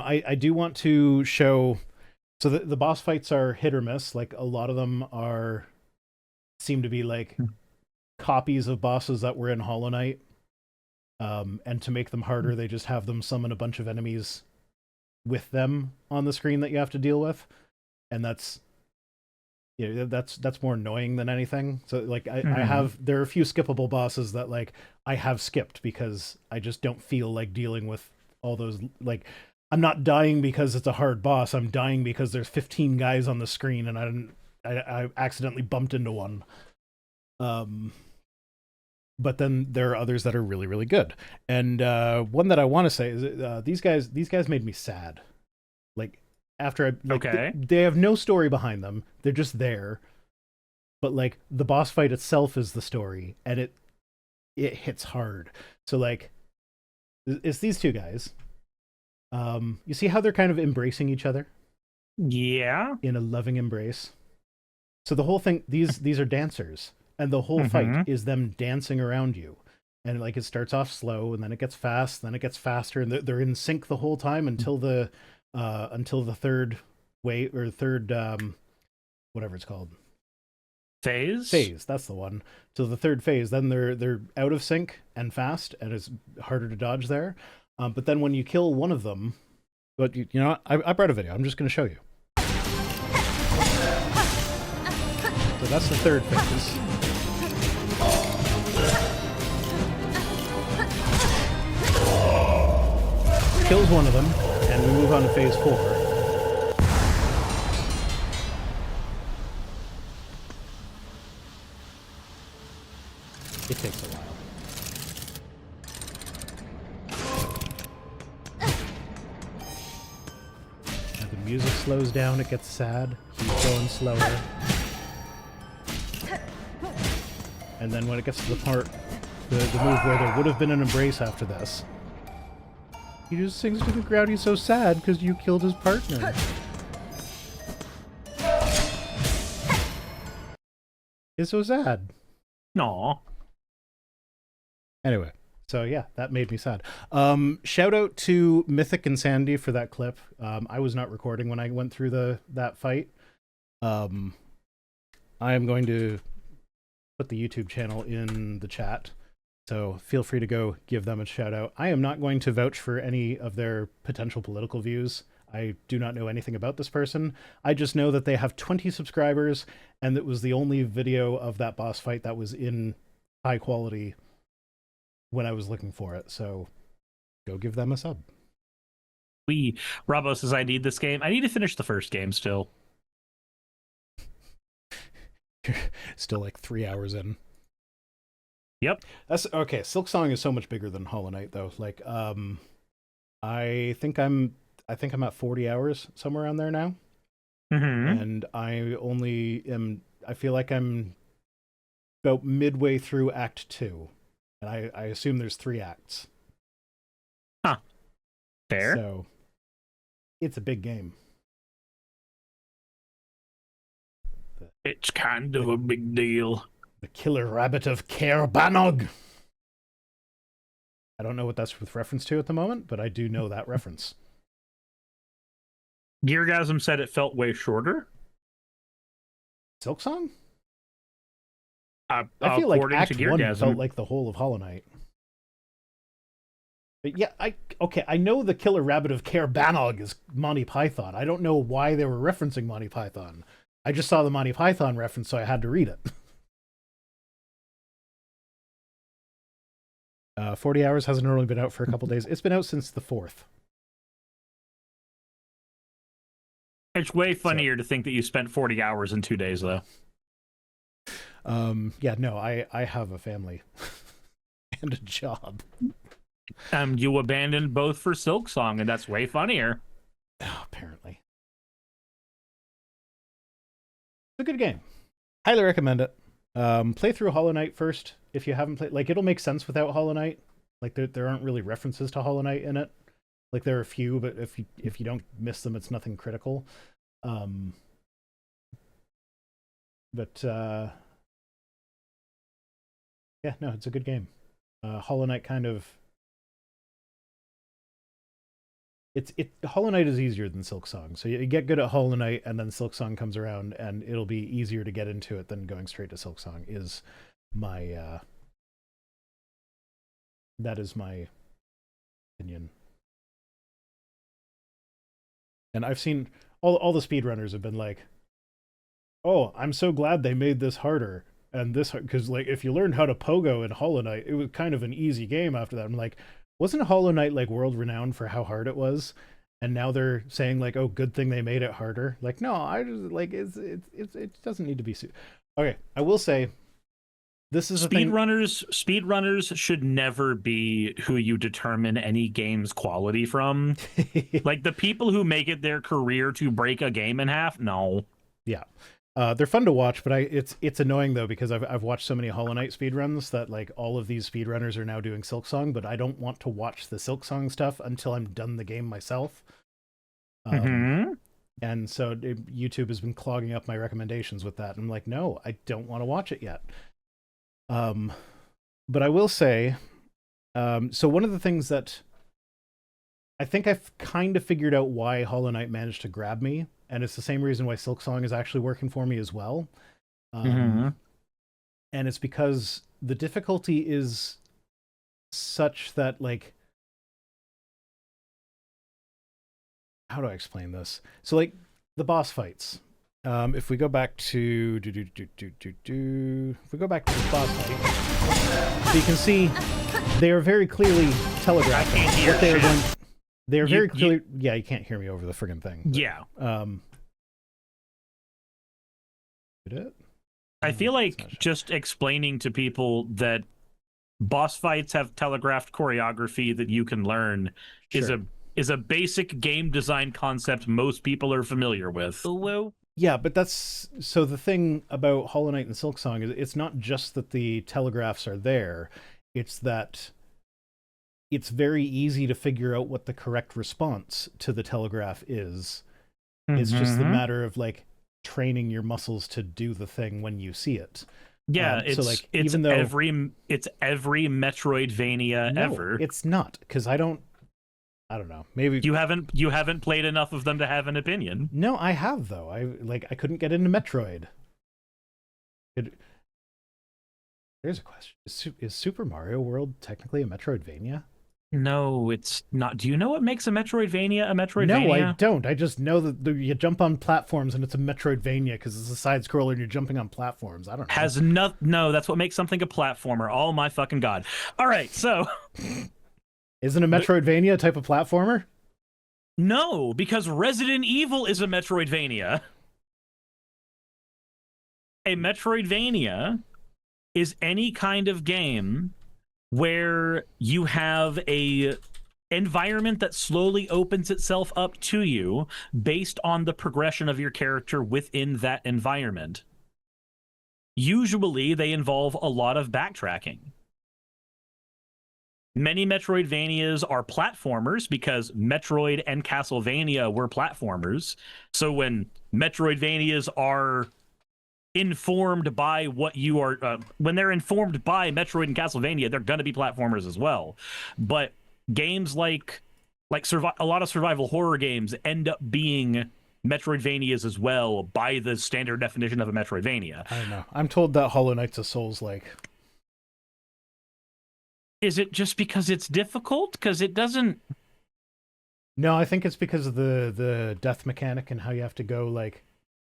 I do want to show. So the boss fights are hit or miss. Like a lot of them seem to be like copies of bosses that were in Hollow Knight. And to make them harder, they just have them summon a bunch of enemies with them on the screen that you have to deal with. And that's more annoying than anything. So like there are a few skippable bosses that like I have skipped because I just don't feel like dealing with all those. Like I'm not dying because it's a hard boss. I'm dying because there's 15 guys on the screen and I accidentally bumped into one. But then there are others that are really, really good. And one that I want to say is these guys made me sad. Like after they have no story behind them. They're just there. But like the boss fight itself is the story, and it hits hard. So like it's these two guys. You see how they're kind of embracing each other? Yeah. In a loving embrace. So the whole thing, these are dancers. And the whole fight is them dancing around you. And like it starts off slow, and then it gets fast, then it gets faster, and they're in sync the whole time until the third wave or third whatever it's called. Phase, that's the one. So the third phase, then they're out of sync and fast, and it's harder to dodge there. But then when you kill one of them, but you know what? I brought a video. I'm just going to show you. So that's the third phase. Kills one of them, and we move on to phase 4. It takes a while. And the music slows down, it gets sad, keeps going slower. And then when it gets to the part, the move where there would have been an embrace after this, he just sinks to the ground. He's so sad because you killed his partner. It's so sad. No. Anyway, so yeah, that made me sad. Shout out to Mythic and Sandy for that clip. I was not recording when I went through that fight. I am going to put the YouTube channel in the chat. So feel free to go give them a shout out. I am not going to vouch for any of their potential political views. I do not know anything about this person. I just know that they have 20 subscribers, and it was the only video of that boss fight that was in high quality when I was looking for it. So go give them a sub. Rabo says I need this game. I need to finish the first game still. Still like 3 hours in. Yep. That's okay. Silksong is so much bigger than Hollow Knight though. Like I think I'm at 40 hours, somewhere around there now. And I feel like I'm about midway through Act 2. And I assume there's 3 acts. Huh. Fair. So it's a big game. It's kind of a big deal. The Killer Rabbit of Caer Banog. I don't know what that's with reference to at the moment, but I do know that reference. Geargasm said it felt way shorter. Silksong? I feel like Act 1 felt like the whole of Hollow Knight. But yeah, I know the Killer Rabbit of Caer Banog is Monty Python. I don't know why they were referencing Monty Python. I just saw the Monty Python reference, so I had to read it. 40 Hours hasn't only been out for a couple days. It's been out since the 4th. It's way funnier to think that you spent 40 hours in 2 days, though. Yeah, no, I have a family and a job. You abandoned both for Silksong, and that's way funnier. Oh, apparently. It's a good game. Highly recommend it. Play through Hollow Knight first if you haven't played. Like, it'll make sense without Hollow Knight. Like, there aren't really references to Hollow Knight in it. Like, there are a few, but if you don't miss them, it's nothing critical. Yeah, no, it's a good game. Hollow Knight kind of... Hollow Knight is easier than Silksong. So you get good at Hollow Knight, and then Silksong comes around, and it'll be easier to get into it than going straight to Silksong, is my... that is my opinion. And I've seen... All the speedrunners have been like, oh, I'm so glad they made this harder. And this... Because, like, if you learned how to pogo in Hollow Knight, it was kind of an easy game after that. I'm like... Wasn't Hollow Knight like world renowned for how hard it was? And now they're saying like, "Oh, good thing they made it harder." Like, no, I just like it doesn't need to be. Okay, I will say, this is speedrunners should never be who you determine any game's quality from. Like the people who make it their career to break a game in half. No. Yeah. They're fun to watch, but it's annoying though because I've watched so many Hollow Knight speedruns that like all of these speedrunners are now doing Silksong, but I don't want to watch the Silksong stuff until I'm done the game myself. And so YouTube has been clogging up my recommendations with that. And I'm like, no, I don't want to watch it yet. But I will say, so one of the things that I think I've kind of figured out why Hollow Knight managed to grab me, and it's the same reason why Silksong is actually working for me as well. And it's because the difficulty is such that, like, how do I explain this? So, like, the boss fights. If we go back to if we go back to the boss fight, so you can see they are very clearly telegraphing what they are going. They're very clear. Yeah, you can't hear me over the friggin' thing. But, yeah. Did it? I feel like just explaining to people that boss fights have telegraphed choreography that you can learn is a basic game design concept most people are familiar with. Yeah, but that's so the thing about Hollow Knight and Silksong is it's not just that the telegraphs are there, it's that it's very easy to figure out what the correct response to the telegraph is. It's just the matter of like training your muscles to do the thing when you see it. Yeah, it's every Metroidvania ever. It's not, because I don't know. Maybe you haven't played enough of them to have an opinion. No, I have though. I couldn't get into Metroid. There's a question. Is Super Mario World technically a Metroidvania? No, it's not. Do you know what makes a Metroidvania a Metroidvania? No, I don't. I just know that you jump on platforms and it's a Metroidvania because it's a side scroller and you're jumping on platforms. I don't know. No, that's what makes something a platformer. Oh my fucking god. All right, so isn't a Metroidvania a type of platformer? No, because Resident Evil is a Metroidvania. A Metroidvania is any kind of game where you have a environment that slowly opens itself up to you based on the progression of your character within that environment. Usually they involve a lot of backtracking. Many Metroidvanias are platformers because Metroid and Castlevania were platformers. So when Metroidvanias are informed by what you are, when they're informed by Metroid and Castlevania, they're going to be platformers as well. But games a lot of survival horror games end up being Metroidvanias as well by the standard definition of a Metroidvania. I don't know. I'm told that Hollow Knight's a Souls-like. Is it just because it's difficult? Because it doesn't. No, I think it's because of the death mechanic and how you have to go like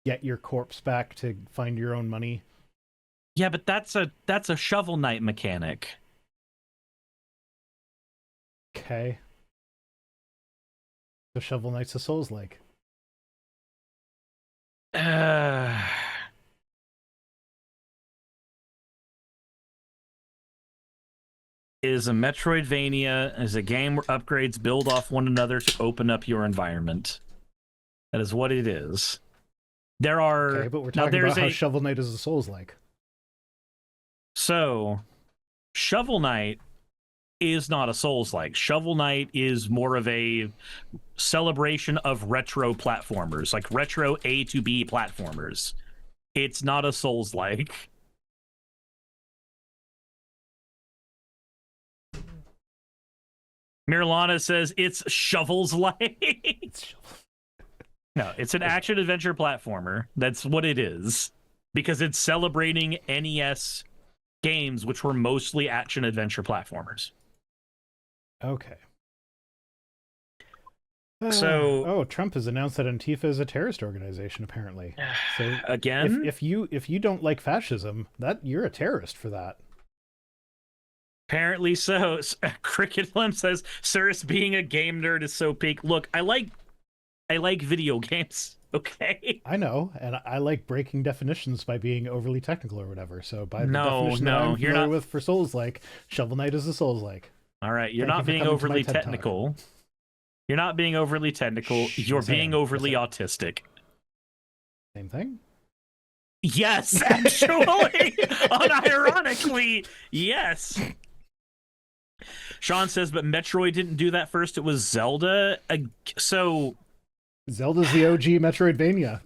get your corpse back to find your own money. Yeah, but that's a Shovel Knight mechanic. Okay. So Shovel Knight's a Souls-like. Is a Metroidvania is a game where upgrades build off one another to open up your environment. That is what it is. There are Okay, but we're talking about how Shovel Knight is a Souls-like. So, Shovel Knight is not a Souls-like. Shovel Knight is more of a celebration of retro platformers, like retro A to B platformers. It's not a Souls-like. Mirlana says it's Shovels-like. No, it's an action-adventure platformer. That's what it is. Because it's celebrating NES games, which were mostly action-adventure platformers. Okay. So, Trump has announced that Antifa is a terrorist organization. Apparently, so again, if you don't like fascism, that you're a terrorist for that. Apparently so. Cricket Flim says, "Cirrus being a game nerd is so peak." Look, I like video games. Okay. I know, and I like breaking definitions by being overly technical or whatever. So by the definition that I'm familiar with for Souls-like, Shovel Knight is a Souls-like. All right, you're not being overly technical. You're not being overly technical. You're being overly autistic. Same thing? Yes, actually. Unironically, yes. Sean says, but Metroid didn't do that first. It was Zelda. So Zelda's the OG Metroidvania.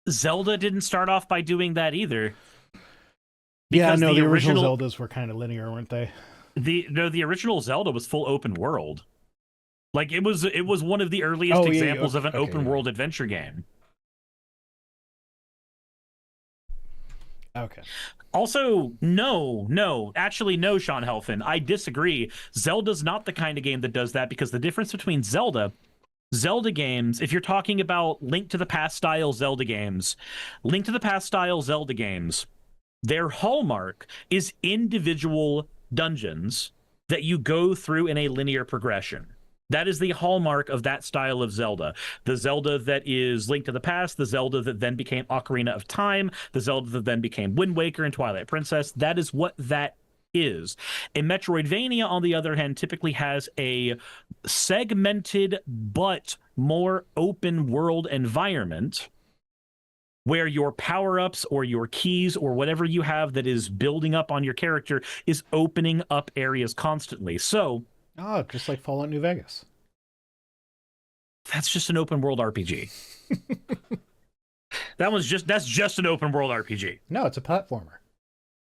Zelda didn't start off by doing that either. Yeah, no, the original Zeldas were kind of linear, weren't they? The original Zelda was full open world. Like it was one of the earliest examples of an open world adventure game. Okay. Also, no, Sean Helfin, I disagree. Zelda's not the kind of game that does that, because the difference between Zelda games, if you're talking about Link to the Past style Zelda games, their hallmark is individual dungeons that you go through in a linear progression. That is the hallmark of that style of Zelda. The Zelda that is Link to the Past, the Zelda that then became Ocarina of Time, the Zelda that then became Wind Waker and Twilight Princess. That is what that is. A Metroidvania, on the other hand, typically has a segmented but more open world environment where your power-ups or your keys or whatever you have that is building up on your character is opening up areas constantly. So, just like Fallout New Vegas. That's just an open world RPG. That's just an open world RPG. No, it's a platformer.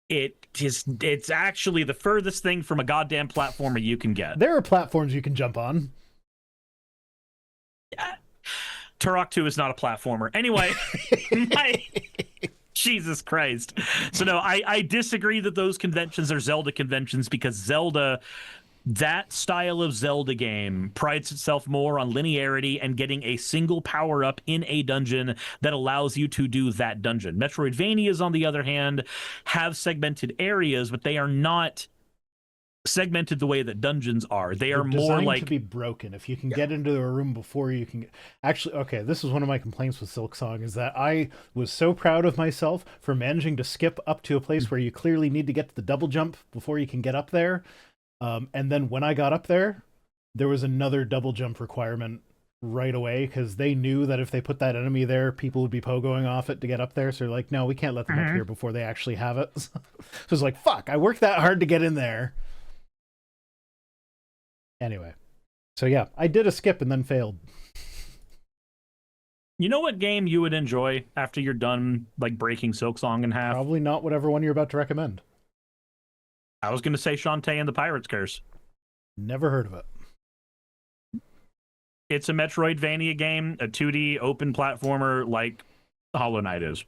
It's actually the furthest thing from a goddamn platformer you can get. There are platforms you can jump on. Turok 2 is not a platformer. Anyway, Jesus Christ. So no, I disagree that those conventions are Zelda conventions, because Zelda, that style of Zelda game, prides itself more on linearity and getting a single power-up in a dungeon that allows you to do that dungeon. Metroidvanias, on the other hand, have segmented areas, but they are not segmented the way that dungeons are. They're more like to be broken. If you can get into a room before you can actually, okay, this is one of my complaints with Silksong, is that I was so proud of myself for managing to skip up to a place where you clearly need to get to the double jump before you can get up there, and then when I got up there was another double jump requirement right away because they knew that if they put that enemy there, people would be pogoing off it to get up there. So they're like, no, we can't let them up here before they actually have it. So it's like, fuck, I worked that hard to get in there. Anyway, so yeah, I did a skip and then failed. You know what game you would enjoy after you're done like breaking Silksong in half? Probably not whatever one you're about to recommend. I was going to say Shantae and the Pirate's Curse. Never heard of it. It's a Metroidvania game, a 2D open platformer like Hollow Knight is.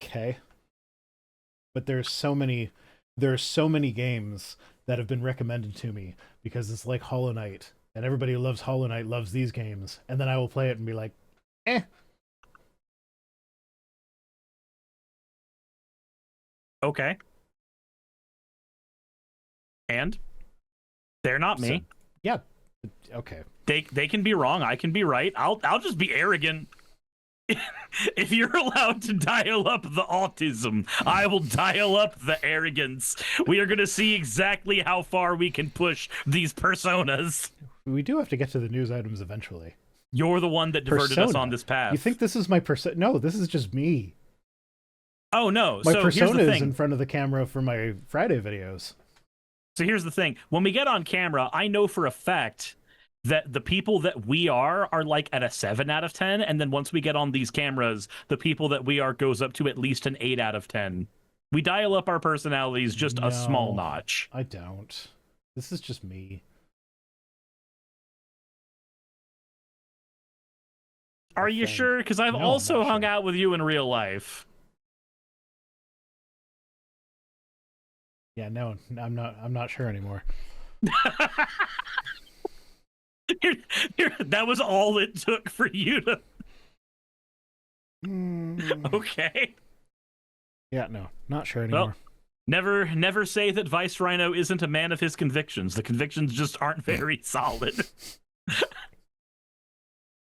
Okay. But there's so many games that have been recommended to me because it's like Hollow Knight, and everybody who loves Hollow Knight loves these games, and then I will play it and be like, eh. Okay. And they're not me. So, yeah. Okay. They can be wrong. I can be right. I'll just be arrogant. If you're allowed to dial up the autism, I will dial up the arrogance. We are going to see exactly how far we can push these personas. We do have to get to the news items eventually. You're the one that diverted us on this path. You think this is my persona? No, this is just me. Oh, no. My so persona here's the is thing. in front of the camera for my Friday videos. So here's the thing. When we get on camera, I know for a fact that the people that we are like at a 7 out of 10. And then once we get on these cameras, the people that we are goes up to at least an 8 out of 10. We dial up our personalities just a small notch. I don't. This is just me. Are you sure? Because I've also hung out with you in real life. Yeah, no, I'm not sure anymore. That was all it took for you to... Okay. Yeah, no, not sure anymore. Well, never say that Vice Rhino isn't a man of his convictions. The convictions just aren't very solid.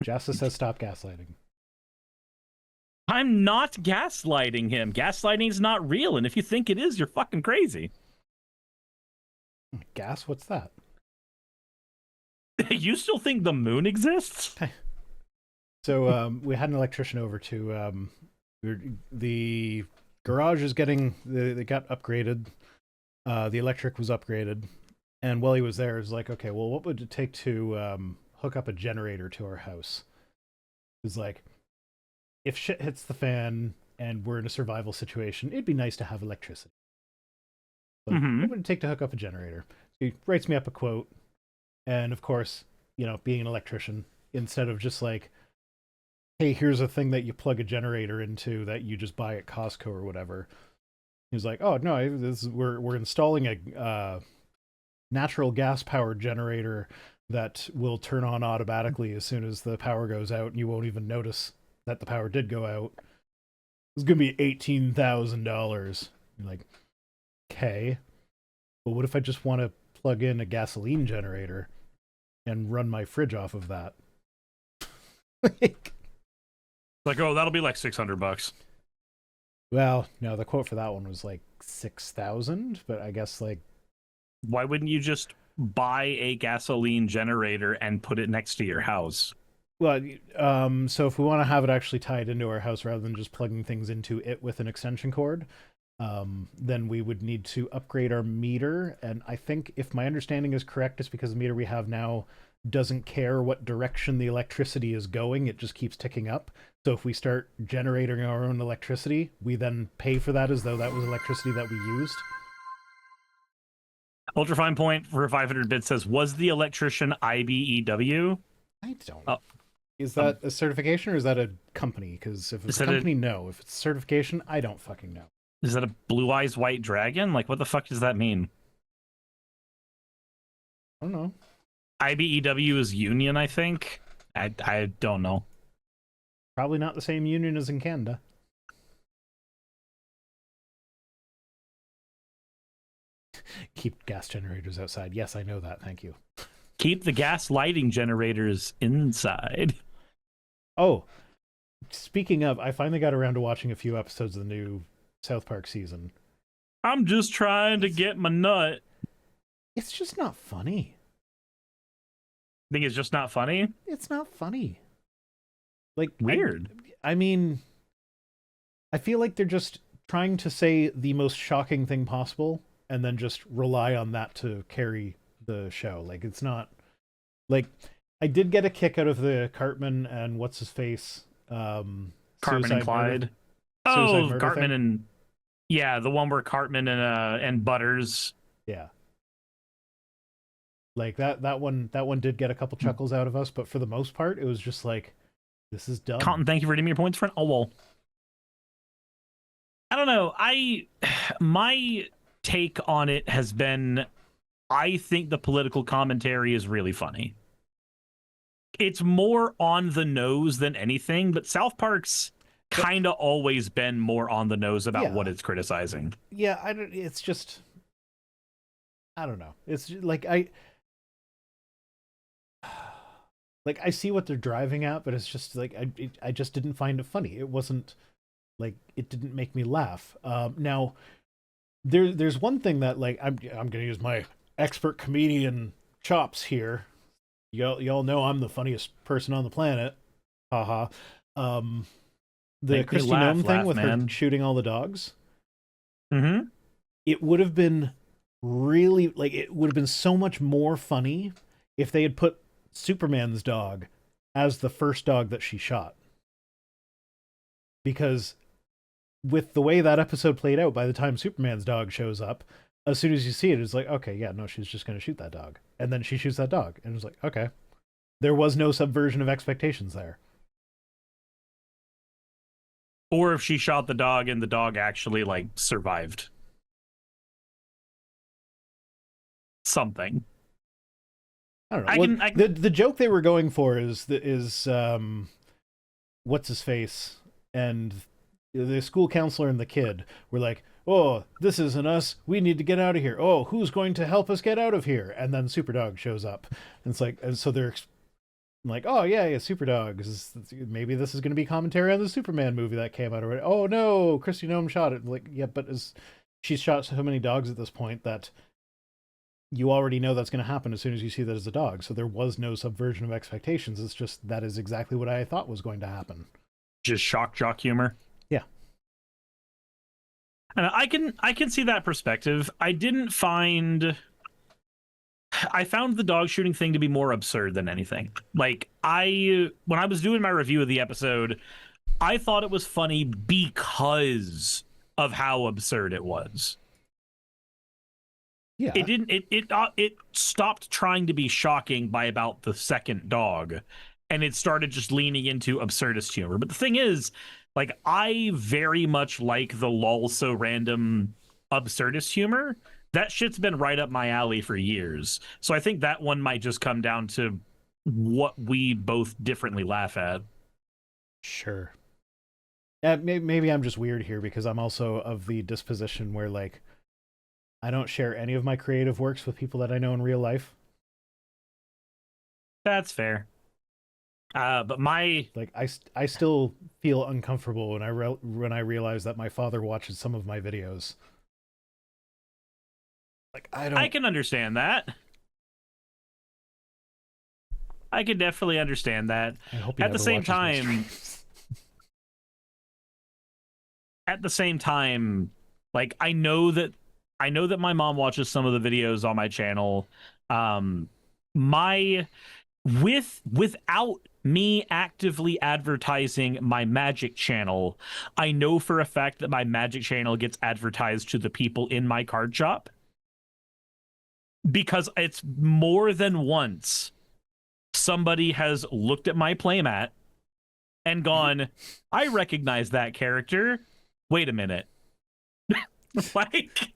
Justice says stop gaslighting. I'm not gaslighting him. Gaslighting's not real, and if you think it is, you're fucking crazy. Gas? What's that? You still think the moon exists? So we had an electrician over to the garage is getting they got upgraded. The electric was upgraded, and while he was there, it was like, okay, well, what would it take to hook up a generator to our house? It was like, if shit hits the fan and we're in a survival situation, it'd be nice to have electricity. But what would it take to hook up a generator? So he writes me up a quote. And of course, being an electrician, instead of just like, hey, here's a thing that you plug a generator into that you just buy at Costco or whatever. He was like, oh, no, we're installing a natural gas powered generator that will turn on automatically as soon as the power goes out, and you won't even notice that the power did go out. It's going to be $18,000. You're like, okay. But what if I just want to plug in a gasoline generator and run my fridge off of that? Like, oh, that'll be like $600. Well, no, the quote for that one was like 6,000, but I guess like, why wouldn't you just buy a gasoline generator and put it next to your house? Well, so if we want to have it actually tied into our house rather than just plugging things into it with an extension cord, then we would need to upgrade our meter. And I think, if my understanding is correct, it's because the meter we have now doesn't care what direction the electricity is going. It just keeps ticking up. So if we start generating our own electricity, we then pay for that as though that was electricity that we used. Ultrafine Point for 500 bits says, was the electrician IBEW? I don't know. Is that a certification or is that a company? Because if it's a company, no. If it's a certification, I don't fucking know. Is that a Blue Eyes White Dragon? Like, what the fuck does that mean? I don't know. IBEW is union, I think. I don't know. Probably not the same union as in Canada. Keep gas generators outside. Yes, I know that. Thank you. Keep the gas lighting generators inside. Oh, speaking of, I finally got around to watching a few episodes of the new South Park season. I'm just trying to get my nut. It's just not funny. Think it's just not funny? It's not funny. Like Weird. I mean, I feel like they're just trying to say the most shocking thing possible and then just rely on that to carry the show. Like it's not like I did get a kick out of the Cartman and what's his face Cartman and suicide murder Clyde. suicide Oh, murder Cartman thing. and yeah, the one where Cartman and Butters. Yeah. Like that one did get a couple chuckles out of us, but for the most part it was just like this is dumb. Cotton, thank you for redeeming your points, friend. Oh well. I don't know. My take on it has been I think the political commentary is really funny. It's more on the nose than anything, but South Park's kind of always been more on the nose about Yeah. what it's criticizing. Yeah, I don't it's just I don't know. It's like I see what they're driving at, but it's just like I just didn't find it funny. It wasn't like it didn't make me laugh. Now there's one thing that like I'm gonna use my expert comedian chops here. Y'all know I'm the funniest person on the planet. Haha. The Make me Kristi laugh, Noem thing laugh, with man. her shooting all the dogs. Mm-hmm. It would have been really like it would have been so much more funny if they had put Superman's dog as the first dog that she shot. Because with the way that episode played out, by the time Superman's dog shows up, as soon as you see it, it's like, okay, yeah, no, she's just going to shoot that dog. And then she shoots that dog. And it's like, okay. There was no subversion of expectations there. Or if she shot the dog and the dog actually like survived. Something. I don't know. I can The joke they were going for is what's his face and the school counselor and the kid were like, oh, this isn't us, we need to get out of here. Oh, who's going to help us get out of here? And then Superdog shows up, and it's like, and so they're like, oh yeah, Superdog, maybe this is going to be commentary on the Superman movie that came out already. Oh no, Kristi Noem shot it. Like, yeah, but she's shot so many dogs at this point that you already know that's going to happen as soon as you see that as a dog. So there was no subversion of expectations. It's just that is exactly what I thought was going to happen. just shock jock humor. Yeah. And I can see that perspective. I found the dog shooting thing to be more absurd than anything. Like when I was doing my review of the episode, I thought it was funny because of how absurd it was. Yeah. It stopped trying to be shocking by about the second dog, and it started just leaning into absurdist humor. But the thing is, like, I very much like the lol so random absurdist humor. That shit's been right up my alley for years. So I think that one might just come down to what we both differently laugh at. Sure. Maybe I'm just weird here because I'm also of the disposition where like I don't share any of my creative works with people that I know in real life. That's fair. But my Like I still feel uncomfortable when I realize that my father watches some of my videos. Like I can understand that. I can definitely understand that. I hope he At the never same watches my time, streams. at the same time, like I know that my mom watches some of the videos on my channel. My without me actively advertising my Magic channel, I know for a fact that my Magic channel gets advertised to the people in my card shop because it's more than once somebody has looked at my playmat and gone, I recognize that character. Wait a minute. like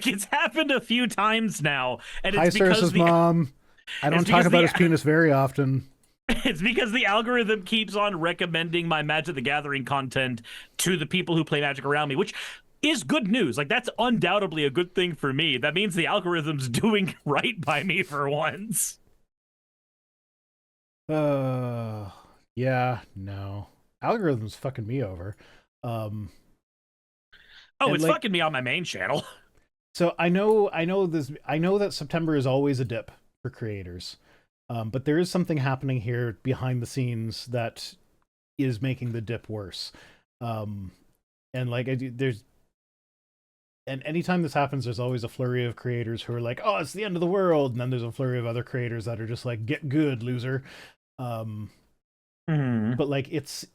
it's happened a few times now, and Hi, it's because Cersei's mom. I don't talk about his penis very often. it's because the algorithm keeps on recommending my Magic the Gathering content to the people who play Magic around me, which is good news. Like that's undoubtedly a good thing for me. That means the algorithm's doing right by me for once. Yeah, no. Algorithm's fucking me over. Oh, it's like, fucking me on my main channel. So I know that September is always a dip for creators. But there is something happening here behind the scenes that is making the dip worse. And like there's and anytime this happens, there's always a flurry of creators who are like, "Oh, it's the end of the world," and then there's a flurry of other creators that are just like, "Get good, loser." Um, but like it's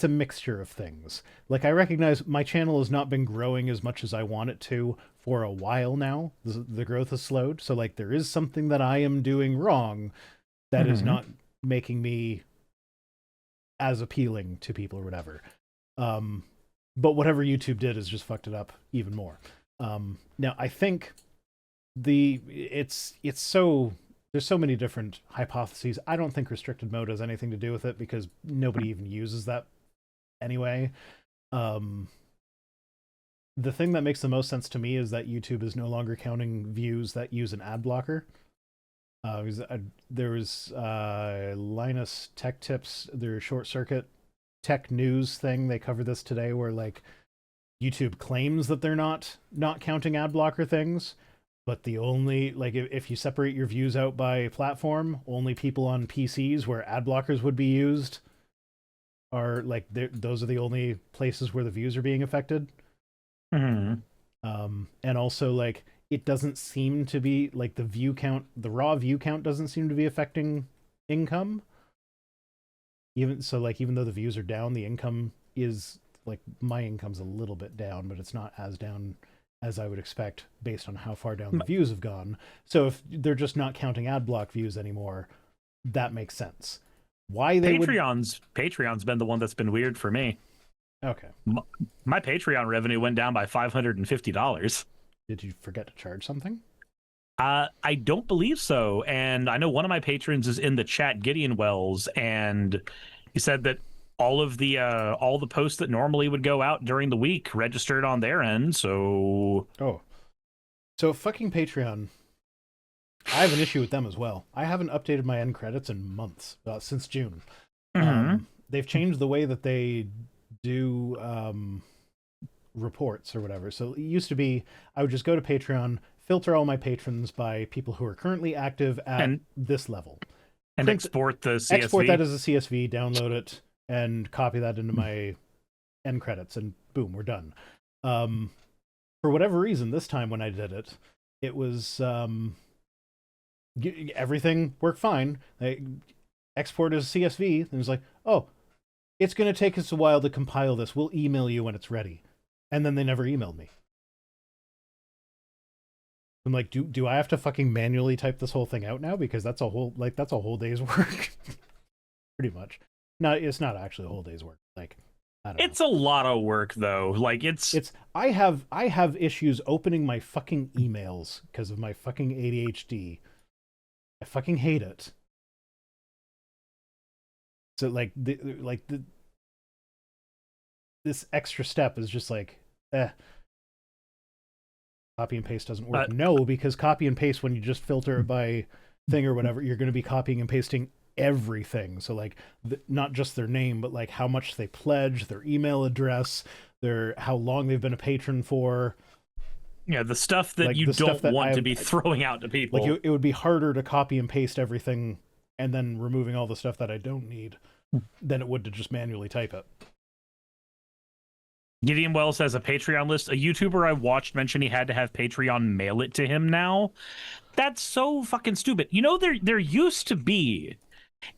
a mixture of things. Like I recognize my channel has not been growing as much as I want it to for a while now. The growth has slowed, so like there is something that I am doing wrong that is not making me as appealing to people or whatever. But whatever YouTube did has just fucked it up even more. Now I think it's so there's so many different hypotheses. I don't think restricted mode has anything to do with it because nobody even uses that anyway. The thing that makes the most sense to me is that YouTube is no longer counting views that use an ad blocker. There was Linus Tech Tips, their short circuit tech news thing. They covered this today, where like YouTube claims that they're not counting ad blocker things, but the only like if you separate your views out by platform, only people on PCs where ad blockers would be used are like those are the only places where the views are being affected. And also like it doesn't seem to be like the raw view count doesn't seem to be affecting income. Even though the views are down, the income is like my income's a little bit down, but it's not as down as I would expect based on how far down the views have gone. So if they're just not counting ad block views anymore, that makes sense. Why they Patreon's been the one that's been weird for me. Okay. My Patreon revenue went down by $550. Did you forget to charge something? I don't believe so. And I know one of my patrons is in the chat, Gideon Wells, and he said that all the posts that normally would go out during the week registered on their end. So so fucking Patreon. I have an issue with them as well. I haven't updated my end credits in months, since June. They've changed the way that they do reports or whatever. So it used to be I would just go to Patreon, filter all my patrons by people who are currently active at this level, and export the CSV. Export that as a CSV, download it, and copy that into my end credits, and boom, we're done. For whatever reason, this time when I did it, it was everything worked fine. I export as a CSV, and it was like, oh, it's going to take us a while to compile this. We'll email you when it's ready. And then they never emailed me. I'm like, do I have to fucking manually type this whole thing out now? Because that's a whole day's work. Pretty much. No, it's not actually a whole day's work. Like, I don't know. It's a lot of work though. Like it's I have issues opening my fucking emails because of my fucking ADHD. I fucking hate it. So this extra step is just like, copy and paste doesn't work. No, because copy and paste, when you just filter it by thing or whatever, you're going to be copying and pasting everything. So like not just their name, but like how much they pledge, their email address, how long they've been a patron for. Yeah, the stuff that like you don't want to be throwing out to people. Like it would be harder to copy and paste everything and then removing all the stuff that I don't need than it would to just manually type it. Gideon Wells has a Patreon list. A YouTuber I watched mentioned he had to have Patreon mail it to him now. That's so fucking stupid. You know, there used to be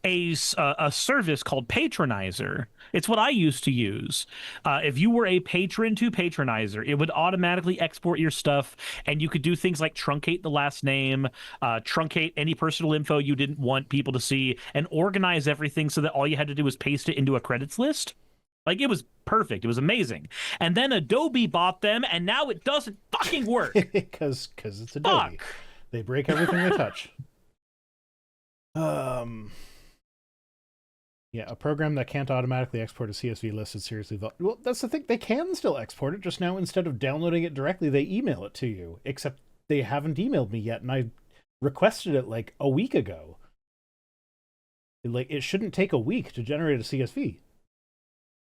a service called Patronizer. It's what I used to use. If you were a patron to Patronizer, it would automatically export your stuff, and you could do things like truncate the last name, truncate any personal info you didn't want people to see, and organize everything so that all you had to do was paste it into a credits list. Like, it was perfect. It was amazing. And then Adobe bought them, and now it doesn't fucking work. Because it's Adobe. Fuck. They break everything they touch. Yeah, a program that can't automatically export a CSV list is seriously... Well, that's the thing. They can still export it. Just now, instead of downloading it directly, they email it to you. Except they haven't emailed me yet, and I requested it like a week ago. It shouldn't take a week to generate a CSV.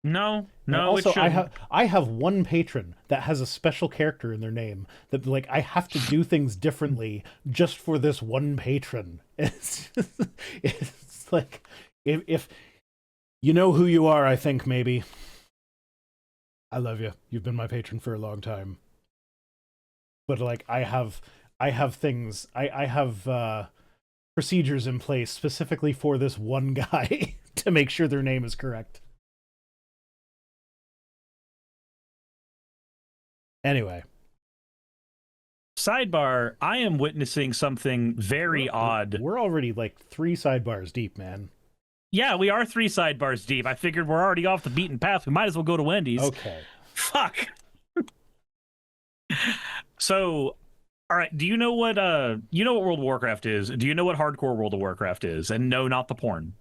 No, And no, it also, shouldn't. I have one patron that has a special character in their name that like I have to do things differently just for this one patron. It's like if you know who you are, I think maybe. I love you. You've been my patron for a long time. But like I have things I have procedures in place specifically for this one guy to make sure their name is correct. Anyway, Sidebar, I am witnessing something very odd. we're already like 3 sidebars deep, man. Yeah, we are 3 sidebars deep. I figured we're already off the beaten path. We might as well go to Wendy's. Okay. Fuck. So, all right, do you know what World of Warcraft is? Do you know what hardcore World of Warcraft is? And no, not the porn.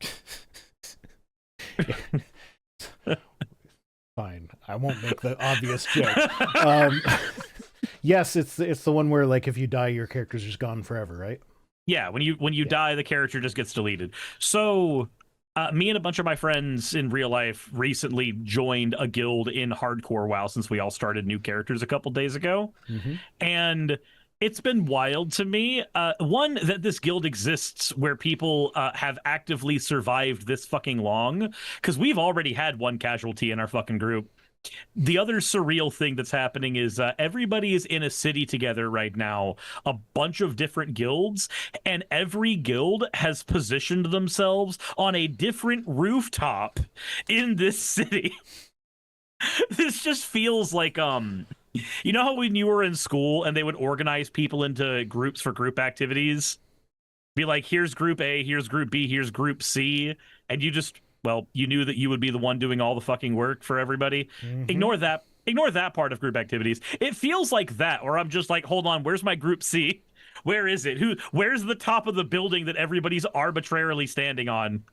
Fine. I won't make the obvious joke. Yes, it's the one where like if you die, your character's just gone forever, right? Yeah, when you die, the character just gets deleted. So, me and a bunch of my friends in real life recently joined a guild in hardcore WoW since we all started new characters a couple days ago. Mm-hmm. And it's been wild to me. One, that this guild exists where people have actively survived this fucking long, because we've already had one casualty in our fucking group. The other surreal thing that's happening is everybody is in a city together right now, a bunch of different guilds, and every guild has positioned themselves on a different rooftop in this city. This just feels like you know how when you were in school and they would organize people into groups for group activities? Be like, here's group A, here's group B, here's group C, and you just, well, you knew that you would be the one doing all the fucking work for everybody. Mm-hmm. Ignore that part of group activities. It feels like that, or I'm just like, hold on, where's my group C? Where is it? Where's the top of the building that everybody's arbitrarily standing on?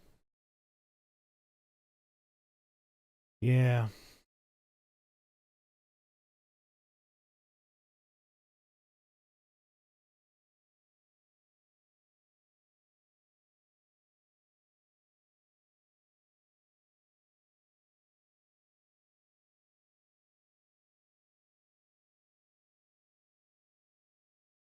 Yeah.